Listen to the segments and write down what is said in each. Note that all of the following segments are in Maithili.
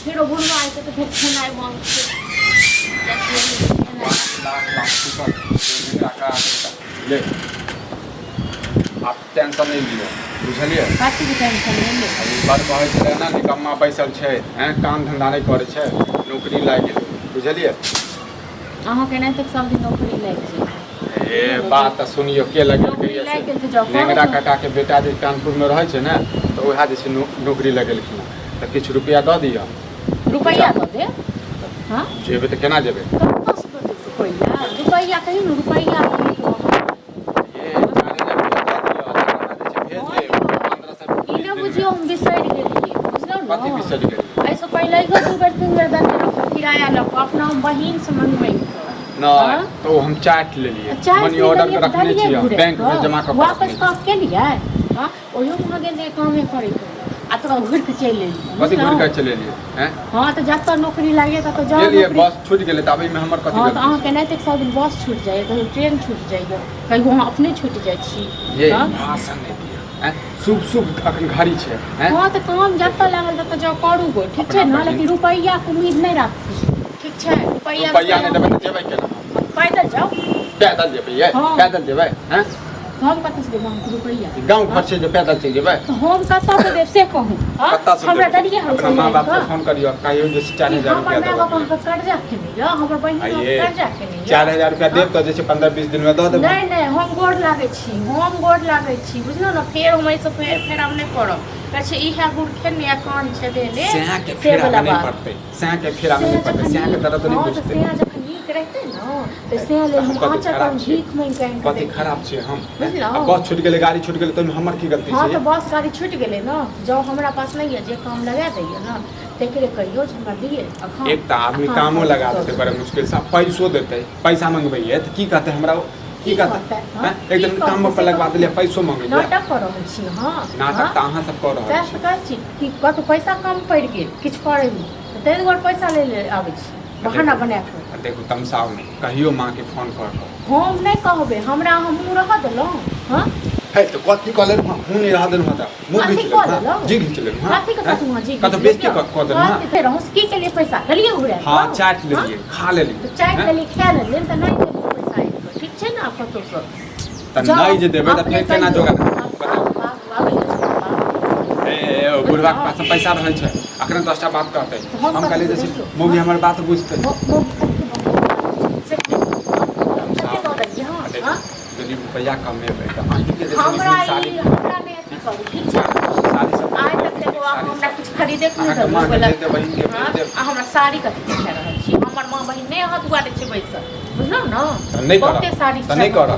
फिर बुढ़वा आए तो फिर खेनाई मांगते ले आप टेंशन नहीं लियो बुझलिए काटी के टेंशन नहीं ले बड़ कहै छलै ना निकम्मा बैसल छै काम धंधा नहीं करे छै नौकरी लागि गेल बुझलिए अहाँ के नहीं तक सब दिन नौकरी लागि जाए ए बात तऽ सुनियो के लगेल कहिए नेंगरा काका के बेटा जे कानपुर में रहै छै ना तो वएह जे छै नौकरी लगेलखिन तऽ किछु रुपया दऽ दिअ रुपया दऽ दे हां जेबै तऽ केना जेबै रुपया कहीं न रुपया बुझियो हम बिसरि गेलियै बुझलौ न कथी बिसरि गेलियै ऐसे पहिले ही 2 बेर 3 बेर दे किराया लऽ अपना हम बहिन से मंगबै नहीं तो हम चाट लेलिए मनी ऑर्डर के रखने छियै बैंक में जमा कर वापस कब के लिए हां ओयो वहां गेल कामे करे आ तो घुर के चलि एलियै कथी घुर के चलि एलियै हैं हां तो जब तक नौकरी लागे त जाओ गेलियै बस छूट गेलै त अभी में हमर कथी हां तो अहाँ के नहीं तक सब दिन बस छूट जाए कहीं ट्रेन छूट जाए कहीं वहां अपने छूट जाए छी ये भाषण नहीं दिया हैं शुभ शुभ अखन घड़ी छै हैं हां तो काम जब तक लागल त जाओ करू गो ठीक छै ना लेकिन रुपया के उम्मीद नहीं राखी ठीक छै रुपया नहीं देबै त जेबै केना पैदल जाओ पैदल जेबै ये पैदल जेबै हैं हम कतऽ से देब हमको रुपया गांव घर से जो पैदल चल जेबै तो हम कतऽ से देब से कहूँ हमरा दरिया हम अपना माँ बाप के फोन करियो कहियो जे 4000 रुपया देब हमर बाप कर्जा के नहीं हमर बहिन कर्जा के नहीं 4000 रुपया देब त जे छै 15-20 दिन में दऽ देब नहीं नहीं हम गोड़ लागै छी बुझलो ना फेर हम ऐसे फेर हम नहीं करब कहै छै इहा गुड़ खेने या कान छै दे ले सेहा के फेरा में नहीं पड़तै सेहा के फेरा में नहीं पड़तै सेहा के दर्द नहीं बुझतै सेहा जखन नीक रहतै ना तो सेहा ले हम पाँच कम भीख मांग के कथी खराब छै हम बुझलो बस छूट गेलै गाड़ी छूट गेलै त हमर की गलती छै हां तो बस गाड़ी छूट गेलै ना जो हमरा पास नहीं है जे काम लगा दैय ना तेकरे कहियो जे हमरा दिए एक त आदमी कामो लगा देतै बड़े मुश्किल से पैसो देतै पैसा मंगबै है त की कहतै हमरा की कहतै एक दिन काम पर लगवा देलिए पैसो मांगे नाटक कर रहल छी हां नाटक त अहाँ सब कर रहल छी कहै छी कि कत पैसा कम पड़ गेल किछ करे तै दुआरे पैसा ले आबै छी बहाना बना के देखो तमसाओ नहीं कहियो माँ के फोन कर हम नहीं कहबे हमरा हम मुंह रह देलौ हां है तो कथी कहले हूं नहीं रह देलौ त मुंह घिच ले जी घिच ले हां कथी के साथ मुंह जी कत बेइज्जती क देलौ हां फिर हम की के लिए पैसा गलिए उड़े हां चाट लेलिए खा लेलिए तो चाट लेलिए खा लेलिए त नहीं देबो पैसा आइब ठीक छै ना कतो से त नहीं जे देबे त फेर केना जोगा बताओ बुढ़वा के पास पैसा रहे छै अखन 10टा बात कहते हम कहले जे मम्मी हमर बात बुझते यदि रुपया कम में पे त आंटी के हमरा नहीं अथी करू ठीक छै आइ तक देखो हमरा कुछ खरीदे के नहीं देबो बोला हमरा साड़ी कथि देख रहल छी हमर मां बहिन नहीं हाथ दुआरे छै बैसल बुझलौ ना बहुते साड़ी त नहीं कर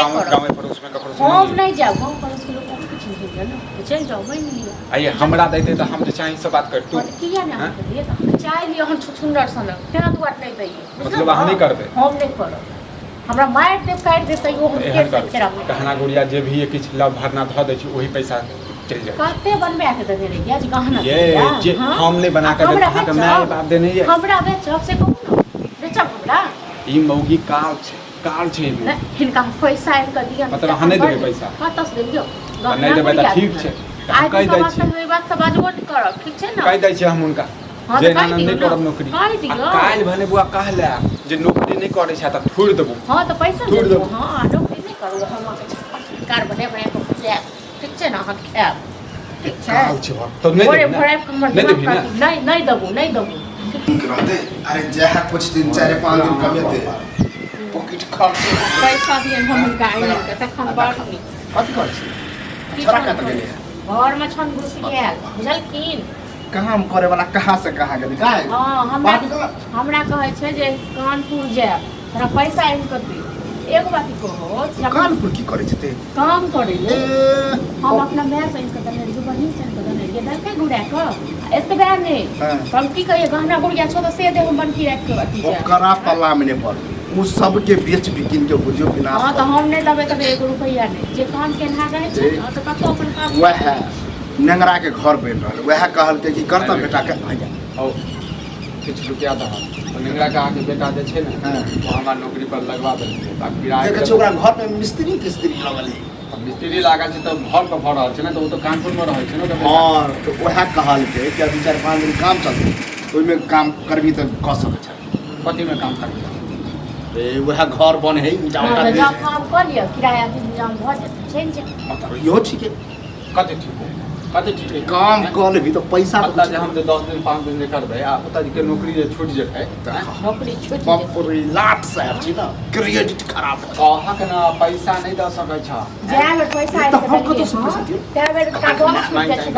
गांव में पड़ोस में ककरो हम नहीं जाऊ गांव पड़ोस के लोग कुछ नहीं देला ना चल जाओ मैं मिलियो आइए हमरा देते त हम जे चाहि से बात कर तू किया ना दिए त चाय लियो हम सुंदर सन तेरा दुआरे नहीं दैए मतलब हम नहीं करबे हम नहीं करब हमरा मार दे काट दे तइयो हम के फेरा गहना गुड़िया जे भी किछ लव भरना ध दे छी ओही पैसा चल जाए कते बनबे के देने रहिया जे गहना ये जे हम नहीं बना के दे अहाँ के माय बाप देने ये हमरा बेचब से कहू ना बेचब हमरा ई मौगी काल छै हिनका पैसा इनका दिया मतलब हम नहीं देबे पैसा हां तस देबियो नहीं देबे त ठीक छै आइ कहि दै छी ई बात सब बाजबो नहीं करब ठीक छै ना कहि दै छी हम उनका जे नहीं करब नौकरी काल भने बुआ कहले जे नौकरी नहीं करे छै त छोड़ देबो हां त पैसा देबो हां नौकरी नहीं करू हम कार बने के खुले ठीक छै ना हम खाब ठीक छै तो नहीं देबी ना नहीं देबो रहते अरे जहा कुछ दिन 4-5 दिन कमेते पॉकेट खर्च पैसा दिए हम गाड़ी के तखन बाड़ी कथि कर छी छोरा कत गेले घर में छन घुस गेल बुझलखिन काम करे वाला कहां से कहां गेली काय हां हमरा कहै छै जे कानपुर जाय तोरा पैसा इन कर दे एक बात कहो कानपुर की करे छते काम करे ले हम अपना मैं से इनका दने जो बहिन से इनका दने ये दल के गुड़ा का एते बयान नहीं हम की कहिए गहना गुड़िया छो तो से दे हम बन की रख के अथी जा ओकरा पल्ला में ने पर उ सब के बेच बिकिन के बुझियो बिना हां तो हम नहीं देबे तब 1 रुपया नहीं जे काम के ना रहे छै तो कतो अपन काम वह नेंगरा के घर बन रहल वह कहल के कि करता बेटा के आ जा किछु रुपया दह नेंगरा के आके बेटा जे छै ने हमरा नौकरी पर लगवा देलकै ताकि किराया देखे छै ओकरा घर में मिस्त्री लगल है मिस्त्री लागल छै तऽ घर पर भऽ रहल छै ने, तऽ ओ तऽ कानपुर में रहै छै ने। हाँ तो वह कहलकै कि अभी 4-5 दिन काम चलतै, ओहिमे काम करबी तऽ कऽ सकै छै। कथी में काम करबी? वह घर बन है काम कर लिया, किराया के इंतजाम भऽ जेतै, चलि जाए। इहो ठीक है, कथी ठीक है? कथी ठीक है? काम कऽ लेबी तऽ पैसा पता जे हम जे 10 दिन 5 दिन जे करबै आ ओतऽ के नौकरी जे छूट जेतै, नौकरी छूट बाप रे लाट साहब छी ना, क्रेडिट खराब है। अहाँके ना पैसा नहीं दऽ सकै छ। जाए पैसा तऽ हम कतऽ से पैसा दियौ? जाए का बस छूट जाइ छै।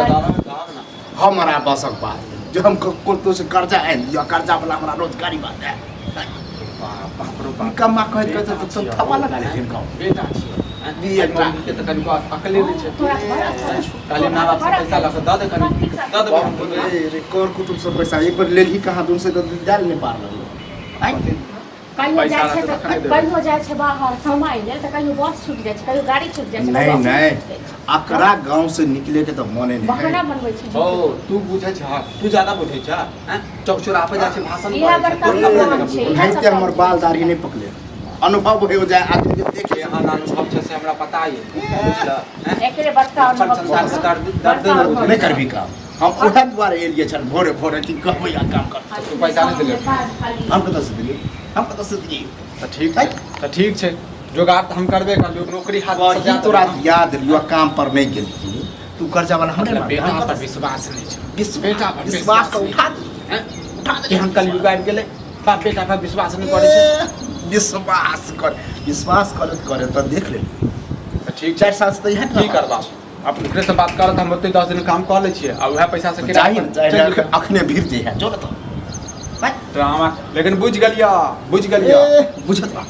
हमारा बसक बात जो हम को से कर्जा आयल या कर्जा वाला हमरा रोजगारी बात है। बाप रे बाप, कमा कहै तो थपा लगा ले हम गाँव बेटा छियै बेटा के तऽ कनिको अकले नहि छै। काली माँ बाप से पैसा लऽ कऽ दऽ दे, कनि दऽ दे। रे कर कुटुम सब पैसा एक बार लेल ही कहाँ दूर से डाल नहीं पार लगे। कहियो जाइ छै तऽ कहियो जाइ छै बाहर समय लेल तऽ कहियो बस छूट जाइ छै, कहियो गाड़ी छूट जाइ छै। नहीं अकरा गांव से निकले के तो मने नहीं बहाना बनबै छै। ओ तू बुझै छ, तू ज्यादा बुझै छ। हैं चौक चौराहा पे जाइ छै भाषण इहा बड़का काम छै। है कि हमर बाल दाढ़ी नहीं पकले, अनुभव हो जाए आदमी के देखे यहाँ अनुभव छै से हमरा पता है। बुझल एकरे बड़का अनुभव नहीं करबी काम। हम उहे द्वारे एलिए छन भोरे भोरे कि कहबै आ काम कर। तू पैसा नहीं दिले, हम कतऽ से दिलिए, हम कतऽ से दिलिए? तऽ ठीक है, तऽ ठीक छै, जोगाड़ तऽ हम करबे कर लियो। नौकरी हाथ से वही तोरा याद रियो काम पर नहीं गेली, तू कर्जा वाला हम बेटा पर विश्वास नहीं छै। बेटा विश्वास तो उठा दे, उठा दे। हम कल युग आबि गेलै, बाप बेटा पर विश्वास नहीं करै छै। विश्वास करे तो देख ले। ठीक 4 साल से है की करबा अपने से बात करत। हम ओते 10 दिन काम कऽ लै छियै आ उहे पैसा से चाहिए अखने भीड़ जे है जो तो ड्रामा। लेकिन बुझ गेलिया बुझत बा।